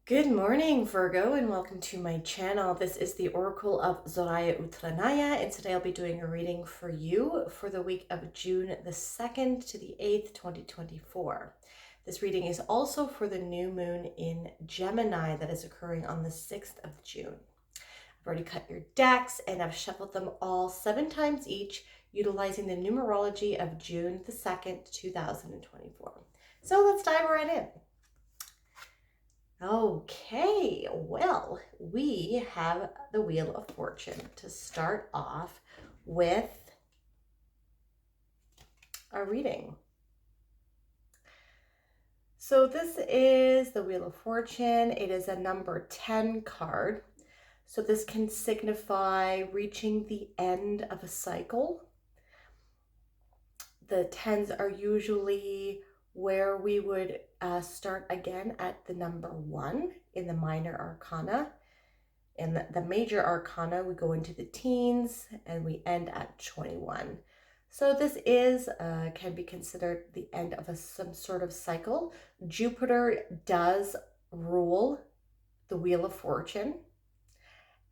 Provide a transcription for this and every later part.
Good morning, Virgo, and welcome to my channel. This is the Oracle of Zoraya Utranaya, and today I'll be doing a reading for you for the week of June the 2nd to the 8th, 2024. This reading is also for the new moon in Gemini that is occurring on the 6th of June. I've already cut your decks and I've shuffled them all 7 times each, utilizing the numerology of June the 2nd, 2024. So let's dive right in. Okay, well, we have the Wheel of Fortune to start off with our reading. So this is the Wheel of Fortune. It is a number 10 card. So this can signify reaching the end of a cycle. The 10s are usually where we would start again at the number 1 in the minor arcana. In the major arcana, we go into the teens and we end at 21. So this is can be considered the end of some sort of cycle. Jupiter does rule the Wheel of Fortune.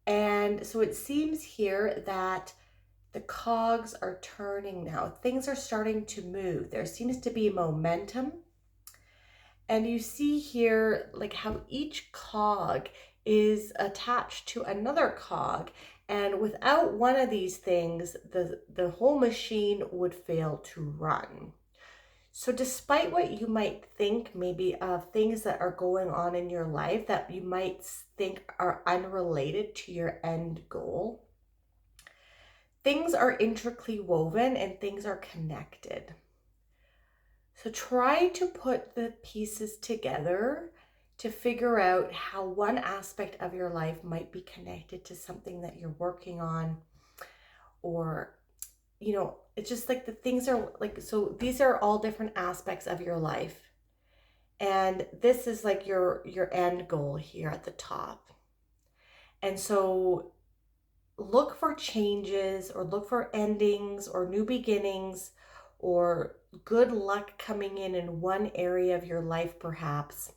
And so it seems here that the cogs are turning now. Things are starting to move. There seems to be momentum. And you see here like how each cog is attached to another cog. And without one of these things, the whole machine would fail to run. So despite what you might think maybe of things that are going on in your life that you might think are unrelated to your end goal, things are intricately woven and things are connected. So try to put the pieces together to figure out how one aspect of your life might be connected to something that you're working on, or, you know, it's just like the things are like, so these are all different aspects of your life. And this is like your end goal here at the top. And so look for changes or look for endings or new beginnings or good luck coming in one area of your life perhaps,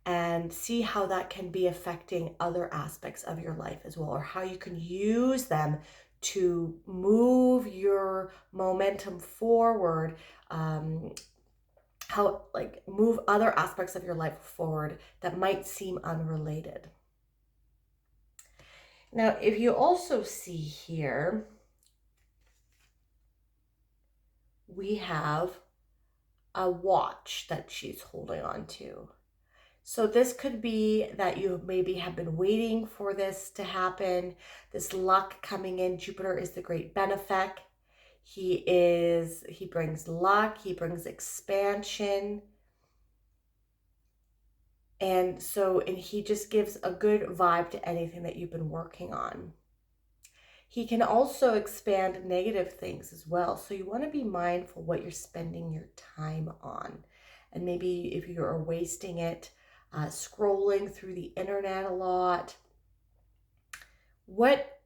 and see how that can be affecting other aspects of your life as well, or how you can use them to move your momentum forward, how like move other aspects of your life forward that might seem unrelated. Now, if you also see here, we have a watch that she's holding on to. So this could be that you maybe have been waiting for this to happen, this luck coming in. Jupiter is the great benefic. He brings luck, he brings expansion. And he just gives a good vibe to anything that you've been working on. He can also expand negative things as well. So you want to be mindful what you're spending your time on. And maybe if you are wasting it, scrolling through the internet a lot, what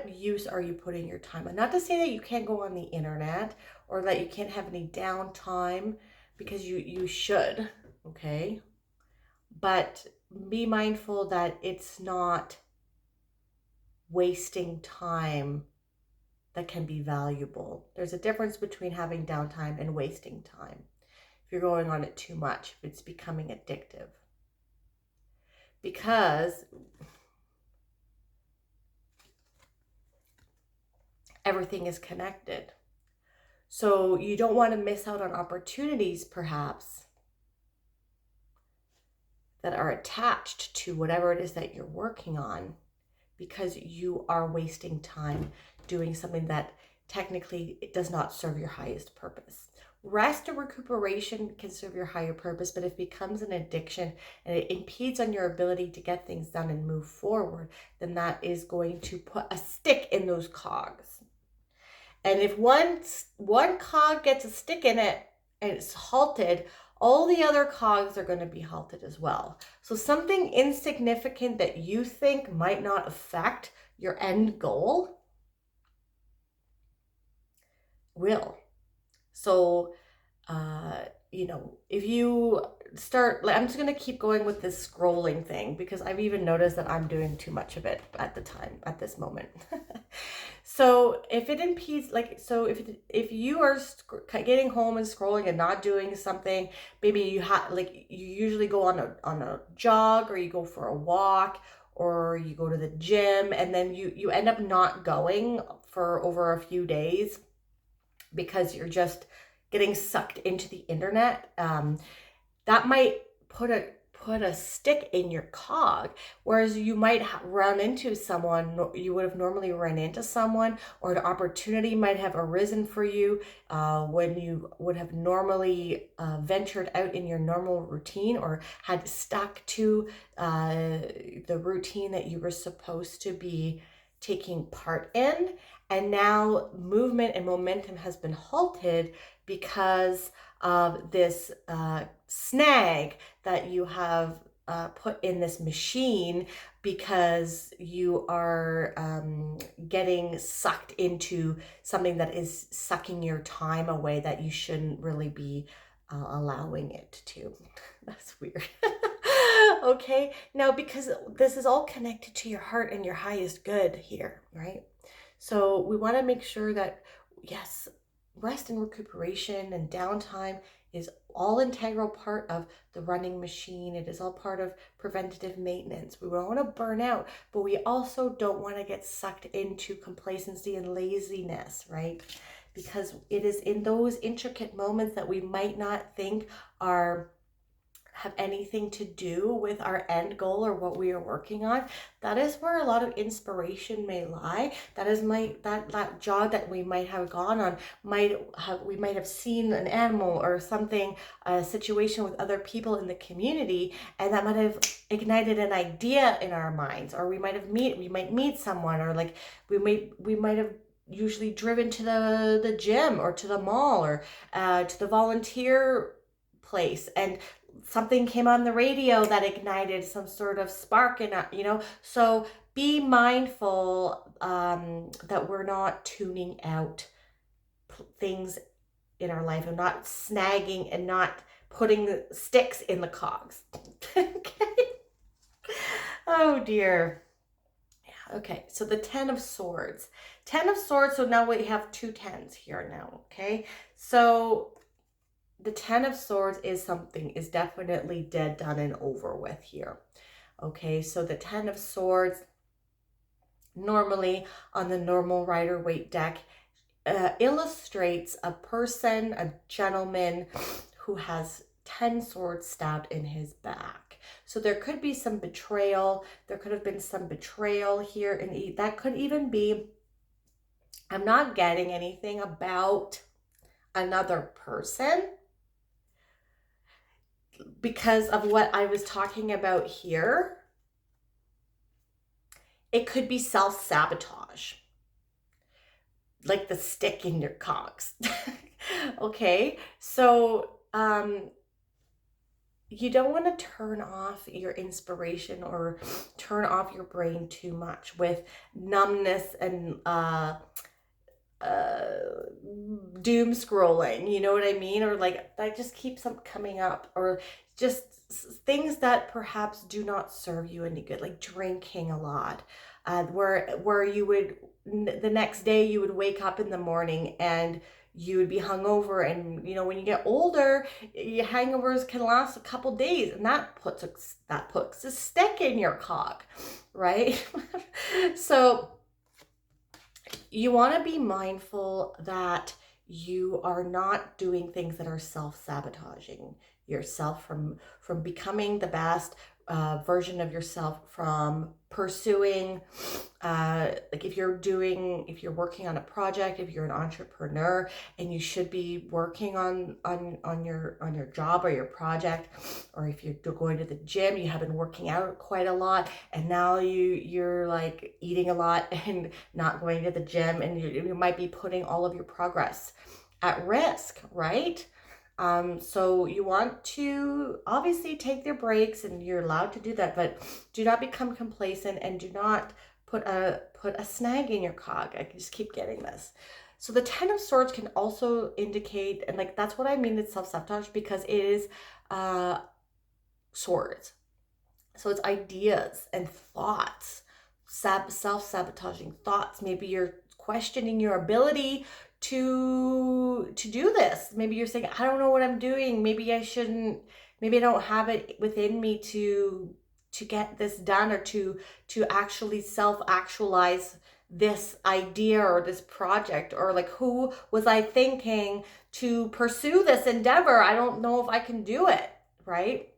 use are you putting your time on? Not to say that you can't go on the internet or that you can't have any downtime, because you should, okay? But be mindful that it's not wasting time that can be valuable. There's a difference between having downtime and wasting time. If you're going on it too much, if it's becoming addictive. Because everything is connected. So you don't want to miss out on opportunities, perhaps, that are attached to whatever it is that you're working on, because you are wasting time doing something that technically it does not serve your highest purpose. Rest or recuperation can serve your higher purpose, but if it becomes an addiction and it impedes on your ability to get things done and move forward, then that is going to put a stick in those cogs. And if one cog gets a stick in it and it's halted, all the other cogs are going to be halted as well. So something insignificant that you think might not affect your end goal will. So, if you start, like, I'm just going to keep going with this scrolling thing because I've even noticed that I'm doing too much of it at this moment. So if it impedes, like, so if you are getting home and scrolling and not doing something, maybe you have, like, you usually go on a jog, or you go for a walk, or you go to the gym, and then you end up not going for over a few days because you're just getting sucked into the internet. That might put a stick in your cog, whereas you might run into someone, you would have normally run into someone, or an opportunity might have arisen for you when you would have normally ventured out in your normal routine, or had stuck to the routine that you were supposed to be taking part in. And now movement and momentum has been halted because of this snag that you have put in this machine, because you are getting sucked into something that is sucking your time away that you shouldn't really be allowing it to. That's weird. Okay, now because this is all connected to your heart and your highest good here, right? So we want to make sure that, yes, rest and recuperation and downtime is all integral part of the running machine. It is all part of preventative maintenance. We don't want to burn out, but we also don't want to get sucked into complacency and laziness, right? Because it is in those intricate moments that we might not think have anything to do with our end goal or what we are working on. That is where a lot of inspiration may lie. That is that jog that we might have gone on, we might have seen an animal or something, a situation with other people in the community, and that might have ignited an idea in our minds. Or we might meet someone, or like we might have usually driven to the gym or to the mall, or to the volunteer place, and something came on the radio that ignited some sort of spark in us, so be mindful that we're not tuning out things in our life, and not snagging and not putting sticks in the cogs. Okay. Oh dear. Yeah. Okay, so the 10 of Swords. 10 of Swords, so now we have two tens here now, okay? So the 10 of Swords is definitely dead, done, and over with here. Okay, so the 10 of Swords, normally on the normal Rider-Waite deck, illustrates a person, a gentleman, who has 10 swords stabbed in his back. So there could be some betrayal. There could have been some betrayal here, and that could even be, I'm not getting anything about another person, because of what I was talking about here. It could be self-sabotage, like the stick in your cogs. Okay, so you don't want to turn off your inspiration or turn off your brain too much with numbness and doom scrolling, you know what I mean? Or like that just keeps coming up, or just things that perhaps do not serve you any good, like drinking a lot, where you would, the next day you would wake up in the morning and you would be hungover, and when you get older, your hangovers can last a couple days, and that puts a stick in your cock, right? So you want to be mindful that you are not doing things that are self-sabotaging yourself from becoming the best version of yourself, from pursuing, like if you're working on a project, if you're an entrepreneur and you should be working on your job or your project, or if you're going to the gym, you have been working out quite a lot, and now you're like eating a lot and not going to the gym, and you might be putting all of your progress at risk, right? So you want to obviously take their breaks, and you're allowed to do that, but do not become complacent, and do not put a snag in your cog. I can just keep getting this. So the 10 of Swords can also indicate, and like that's what I mean with self-sabotage, because it is swords. So it's ideas and thoughts, self-sabotaging thoughts. Maybe you're questioning your ability to do this. Maybe you're saying, I don't know what I'm doing. Maybe I shouldn't, maybe I don't have it within me to get this done, or to actually self-actualize this idea or this project, or like, who was I thinking to pursue this endeavor? I don't know if I can do it, right?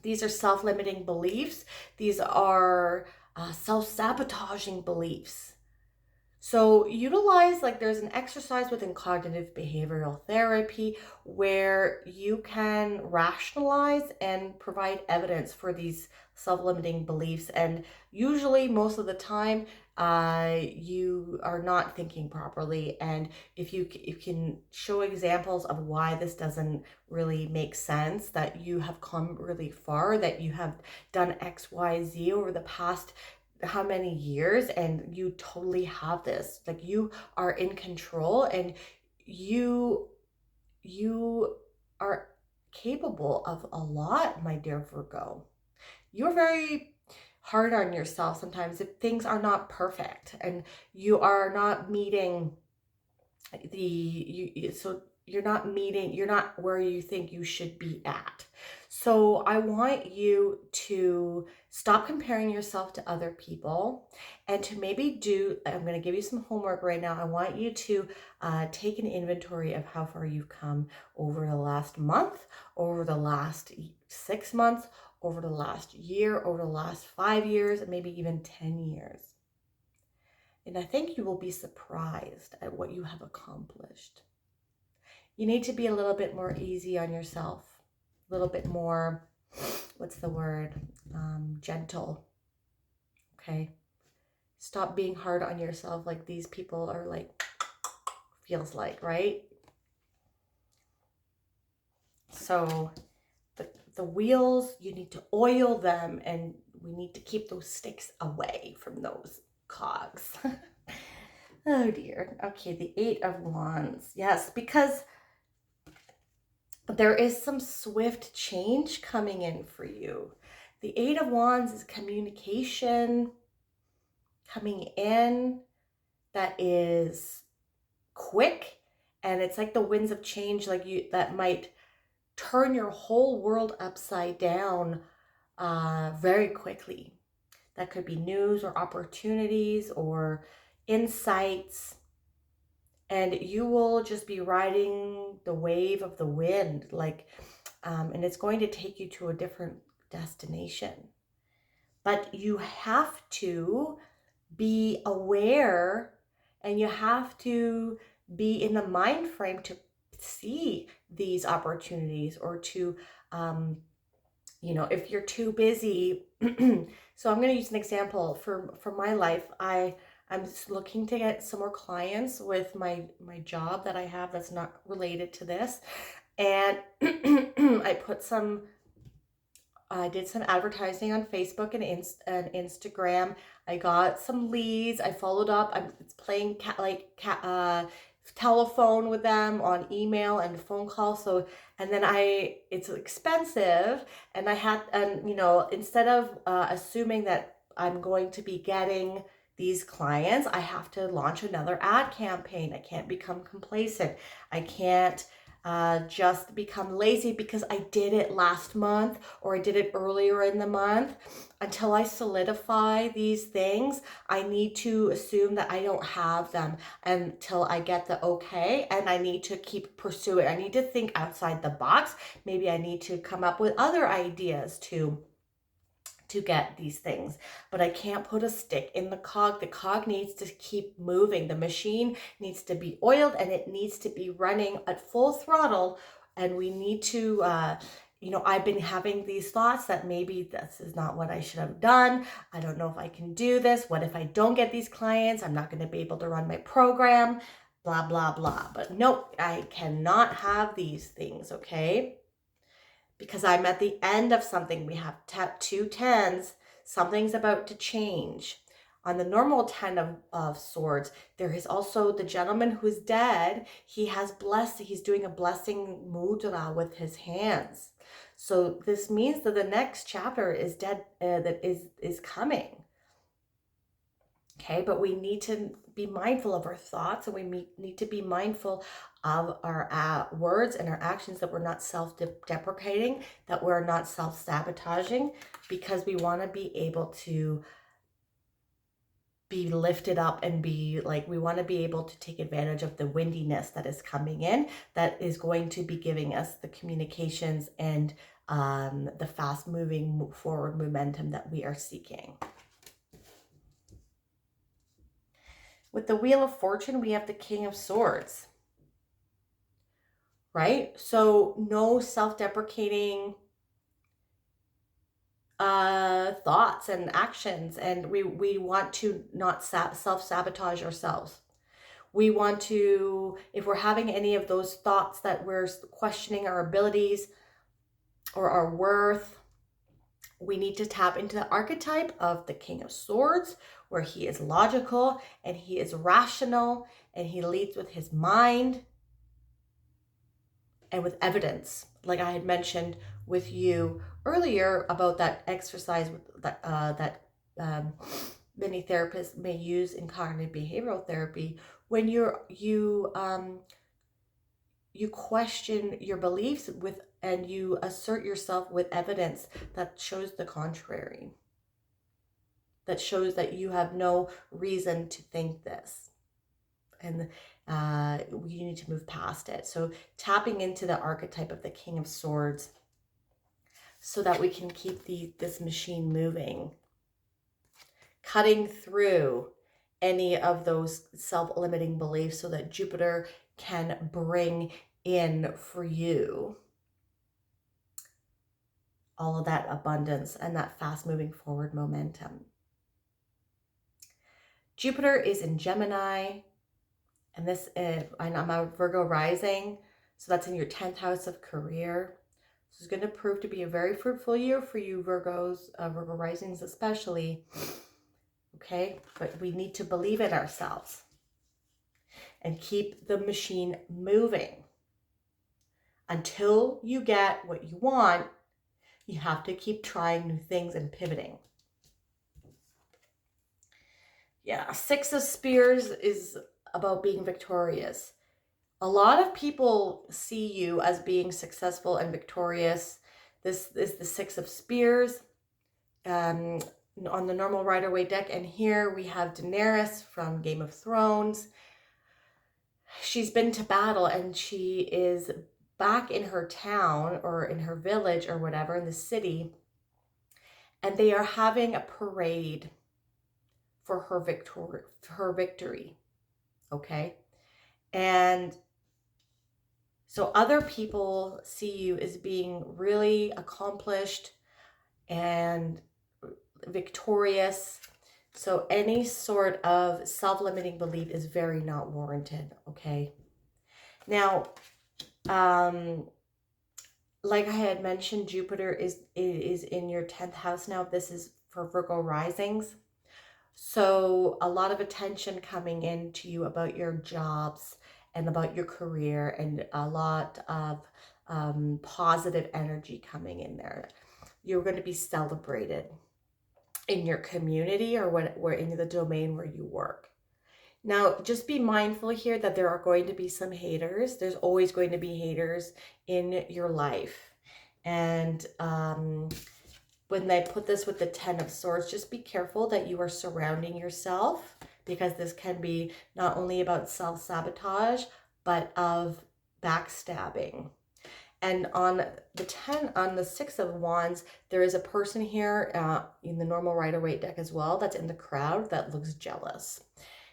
These are self-limiting beliefs. These are self-sabotaging beliefs. So utilize, like, there's an exercise within cognitive behavioral therapy where you can rationalize and provide evidence for these self-limiting beliefs. And usually, most of the time, you are not thinking properly. And if you can show examples of why this doesn't really make sense, that you have come really far, that you have done X, Y, Z over the past how many years, and you totally have this, like, you are in control, and you are capable of a lot, my dear Virgo. You're very hard on yourself sometimes if things are not perfect and you are not meeting you're not where you think you should be at. So I want you to stop comparing yourself to other people, and to maybe I'm going to give you some homework right now. I want you to take an inventory of how far you've come over the last month, over the last 6 months, over the last year, over the last 5 years, and maybe even 10 years. And I think you will be surprised at what you have accomplished. You need to be a little bit more easy on yourself, a little bit more, what's the word? Gentle. Okay. Stop being hard on yourself like these people are, like, feels like, right? So the wheels, you need to oil them, and we need to keep those sticks away from those cogs. Oh dear. Okay, the 8 of Wands. Yes, because there is some swift change coming in for you. The 8 of Wands is communication coming in that is quick, and it's like the winds of change, like that might turn your whole world upside down very quickly. That could be news or opportunities or insights, and you will just be riding the wave of the wind, like, and it's going to take you to a different destination. But you have to be aware, and you have to be in the mind frame to see these opportunities, or to, if you're too busy. So I'm going to use an example for my life. I'm just looking to get some more clients with my job that I have that's not related to this. And I did some advertising on Facebook and Instagram. I got some leads. I followed up. I'm playing telephone with them on email and phone call. So, and then it's expensive, and instead of assuming that I'm going to be getting these clients, I have to launch another ad campaign. I can't become complacent. I can't just become lazy because I did it last month, or I did it earlier in the month. Until I solidify these things, I need to assume that I don't have them until I get the okay, and I need to keep pursuing. I need to think outside the box. Maybe I need to come up with other ideas to get these things, but I can't put a stick in the cog. The cog needs to keep moving. The machine needs to be oiled, and it needs to be running at full throttle. And we need to, I've been having these thoughts that maybe this is not what I should have done. I don't know if I can do this. What if I don't get these clients? I'm not going to be able to run my program, blah, blah, blah. But nope, I cannot have these things, okay? Because I'm at the end of something. We have 2 10s. Something's about to change. On the normal 10 of swords, there is also the gentleman who's dead. He's doing a blessing mudra with his hands. So this means that the next chapter is that is coming. Okay, but we need to be mindful of our thoughts, and we need to be mindful of our words and our actions, that we're not self-deprecating, that we're not self-sabotaging, because we want to be able to be lifted up and be like, we want to be able to take advantage of the windiness that is coming in, that is going to be giving us the communications and the fast moving forward momentum that we are seeking. With the Wheel of Fortune, we have the King of Swords, right? So no self-deprecating thoughts and actions, and we want to not self-sabotage ourselves. We want to, if we're having any of those thoughts that we're questioning our abilities or our worth, we need to tap into the archetype of the King of Swords, where he is logical and he is rational and he leads with his mind and with evidence. Like I had mentioned with you earlier about that exercise that many therapists may use in cognitive behavioral therapy, when you question your beliefs and you assert yourself with evidence that shows the contrary, that shows that you have no reason to think this, and you need to move past it. So tapping into the archetype of the King of Swords, so that we can keep this machine moving, cutting through any of those self-limiting beliefs, so that Jupiter can bring in for you all of that abundance and that fast moving forward momentum. Jupiter is in Gemini, and I'm a Virgo rising, so that's in your 10th house of career. This is going to prove to be a very fruitful year for you Virgos, Virgo risings especially. Okay, but we need to believe in ourselves and keep the machine moving. Until you get what you want, you have to keep trying new things and pivoting. Yeah, Six of Spears is about being victorious. A lot of people see you as being successful and victorious. This is the Six of Spears on the normal Rider-Waite deck. And here we have Daenerys from Game of Thrones. She's been to battle and she is back in her town or in her village or whatever, in the city. And they are having a parade for her victory. Okay. And so other people see you as being really accomplished and victorious. So any sort of self-limiting belief is very not warranted, okay? Now, like I had mentioned, Jupiter is in your 10th house now. This is for Virgo risings. So a lot of attention coming in to you about your jobs and about your career, and a lot of positive energy coming in there. You're going to be celebrated in your community or where in the domain where you work. Now, just be mindful here that there are going to be some haters. There's always going to be haters in your life. And when they put this with the 10 of Swords, just be careful that you are surrounding yourself, because this can be not only about self-sabotage, but of backstabbing. And on the 6 of Wands, there is a person here in the normal Rider-Waite deck as well that's in the crowd that looks jealous.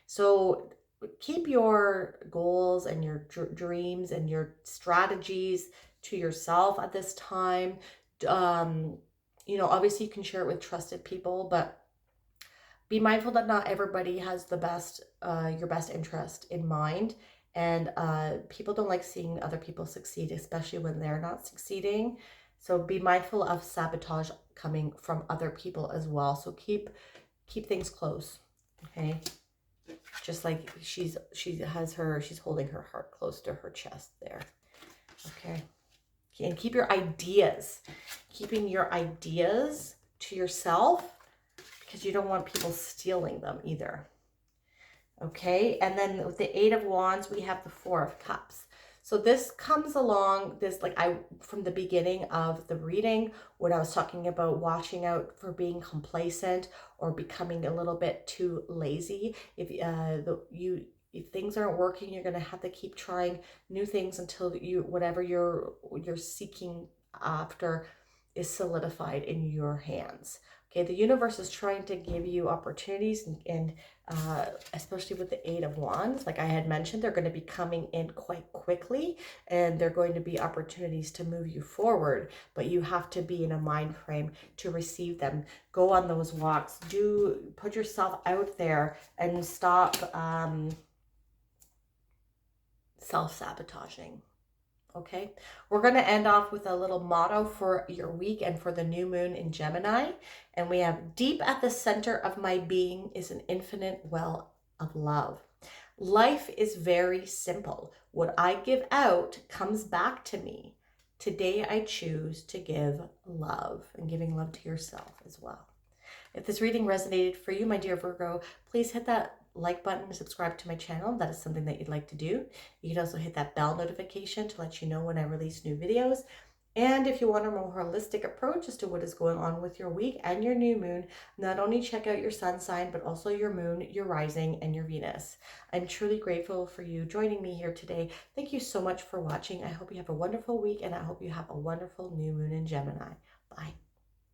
So keep your goals and your dreams and your strategies to yourself at this time. You know, obviously you can share it with trusted people, but be mindful that not everybody has the best, your best interest in mind. And people don't like seeing other people succeed, especially when they're not succeeding. So be mindful of sabotage coming from other people as well. So keep things close, okay? Just like she's holding her heart close to her chest there, okay? And keep your ideas, keeping your ideas to yourself, because you don't want people stealing them either. Okay, and then with the Eight of Wands, we have the Four of Cups. So this comes along, this like from the beginning of the reading, when I was talking about watching out for being complacent or becoming a little bit too lazy. If things aren't working, you're going to have to keep trying new things until whatever you're seeking after is solidified in your hands. Okay, the universe is trying to give you opportunities, and especially with the Eight of Wands, like I had mentioned, they're going to be coming in quite quickly, and they're going to be opportunities to move you forward, but you have to be in a mind frame to receive them. Go on those walks, put yourself out there, and stop self-sabotaging. Okay, we're going to end off with a little motto for your week and for the new moon in Gemini. And we have, deep at the center of my being is an infinite well of love. Life is very simple. What I give out comes back to me. Today I choose to give love, and giving love to yourself as well. If this reading resonated for you, my dear Virgo, please hit that like button and subscribe to my channel. That is something that you'd like to do. You can also hit that bell notification to let you know when I release new videos. And if you want a more holistic approach as to what is going on with your week and your new moon, not only check out your sun sign, but also your moon, your rising, and your Venus. I'm truly grateful for you joining me here today. Thank you so much for watching. I hope you have a wonderful week, and I hope you have a wonderful new moon in Gemini. Bye.